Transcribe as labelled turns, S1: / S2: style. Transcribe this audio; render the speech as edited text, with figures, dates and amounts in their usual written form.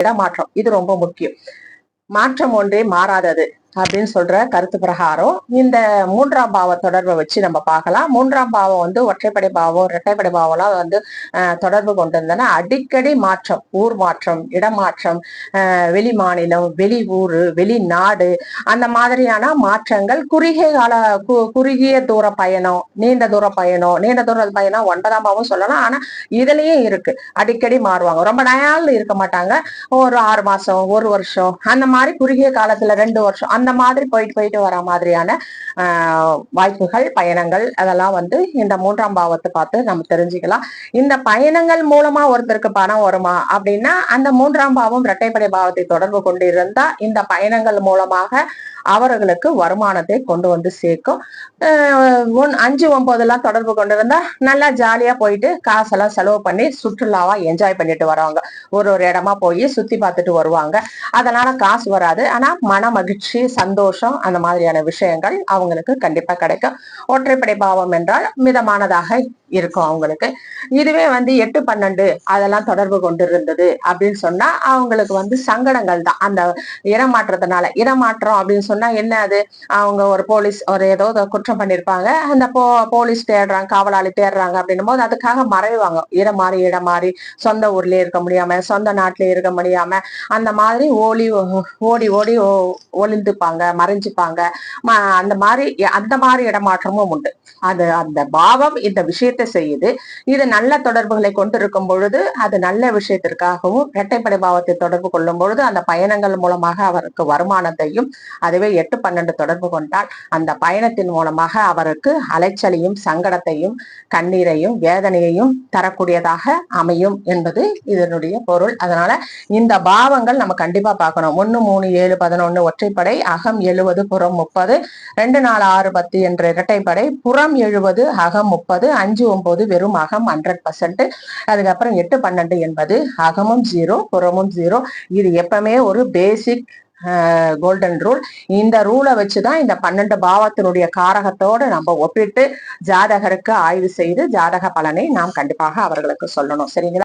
S1: இடமாற்றம் இது ரொம்ப முக்கியம். மாற்றம் ஒன்றே மாறாதது அப்படின்னு சொல்ற கருத்து பிரகாரம் இந்த 3ஆம் பாவ தொடர்பை வச்சு நம்ம பார்க்கலாம். 3ஆம் பாவம் வந்து ஒற்றைப்படை பாவம், இரட்டைப்படை பாவம்லாம் தொடர்பு கொண்டிருந்தனா அடிக்கடி மாற்றம், ஊர் மாற்றம், இடமாற்றம், வெளி மாநிலம், வெளி ஊரு, வெளிநாடு, அந்த மாதிரியான மாற்றங்கள் குறுகிய தூர பயணம், நீண்ட தூர பயணம். 9ஆம் பாவம் சொல்லலாம். ஆனா இதுலயும் இருக்கு, அடிக்கடி மாறுவாங்க. ரொம்ப நாள் இருக்க மாட்டாங்க, ஒரு 6 மாசம், 1 வருஷம், அந்த மாதிரி குறுகிய காலத்துல 2 வருஷம், அந்த மாதிரி போயிட்டு வர மாதிரியான வாய்ப்புகள், பயணங்கள், அதெல்லாம் இந்த 3ஆம் பாவத்தை பார்த்து நம்ம தெரிஞ்சுக்கலாம். இந்த பயணங்கள் மூலமா ஒருத்தருக்கு பணம் வருமா அப்படின்னா, அந்த 3ஆம் பாவம் இரட்டைப்படை பாவத்தை தொடர்பு கொண்டு இருந்தா இந்த பயணங்கள் மூலமாக அவர்களுக்கு வருமானத்தை கொண்டு சேர்க்கும். 5, 9 தொடர்பு கொண்டு இருந்தா நல்லா ஜாலியா போயிட்டு காசெல்லாம் செலவு பண்ணி சுற்றுலாவா என்ஜாய் பண்ணிட்டு வருவாங்க. ஒரு இடமா போய் சுத்தி பார்த்துட்டு வருவாங்க. அதனால காசு வராது, ஆனா மன மகிழ்ச்சி, சந்தோஷம், அந்த மாதிரியான விஷயங்கள் அவங்களுக்கு கண்டிப்பா கிடைக்கும். ஒற்றைப்படை பாவம் என்றால் மிதமானதாக இருக்கும் அவங்களுக்கு. இதுவே 8, 12 அதெல்லாம் தொடர்பு கொண்டு இருந்தது அப்படின்னு சொன்னா அவங்களுக்கு சங்கடங்கள் தான். அந்த இடமாற்றத்தினால, இடமாற்றம் அப்படின்னு சொன்னா என்ன, அது அவங்க ஒரு போலீஸ் ஏதோ குற்றம் பண்ணிருப்பாங்க, அந்த போலீஸ் தேடுறாங்க, காவலாளி தேடுறாங்க அப்படின்னும் போது அதுக்காக மறைவாங்க. இடம் மாறி சொந்த ஊர்லயே இருக்க முடியாம, சொந்த நாட்டிலேயே இருக்க முடியாம, அந்த மாதிரி ஓடி ஒளிந்துப்பாங்க, மறைஞ்சுப்பாங்க. அந்த மாதிரி இடமாற்றமும் உண்டு. அந்த பாவம் இந்த விஷயத்தை செய்யுது. இது நல்ல தொடர்புகளை கொண்டிருக்கும் பொழுது அது நல்ல விஷயத்திற்காகவும், இரட்டைப்படை பாவத்தை தொடர்பு கொள்ளும் பொழுது அந்த பயணங்கள் மூலமாக அவருக்கு வருமானத்தையும், அதுவே 8, 12 தொடர்பு கொண்டால் அந்த பயணத்தின் மூலமாக அவருக்கு அலைச்சலையும், சங்கடத்தையும், கண்ணீரையும், வேதனையையும் தரக்கூடியதாக அமையும் என்பது இதனுடைய பொருள். அதனால இந்த பாவங்கள் நம்ம கண்டிப்பா பார்க்கணும். 1, 3, 7, 11 ஒற்றைப்படை, அகம் 70, புறம் 30, 2, 4, 6, 10 என்ற இரட்டைப்படை, புறம் 70, அகம் 30, 5, 9 வெறும் அகம் 100%. அதுக்கப்புறம் 8, 12 என்பது அகமும் 0, புறமும் 0. இது எப்பவுமே ஒரு பேசிக் கோல்டன் ரூல். இந்த ரூலை வச்சுதான் இந்த 12 பாவத்தினுடைய காரகத்தோடு நம்ம ஒப்பிட்டு ஜாதகருக்கு ஆய்வு செய்து ஜாதக பலனை நாம் கண்டிப்பாக அவர்களுக்கு சொல்லணும். சரிங்களா?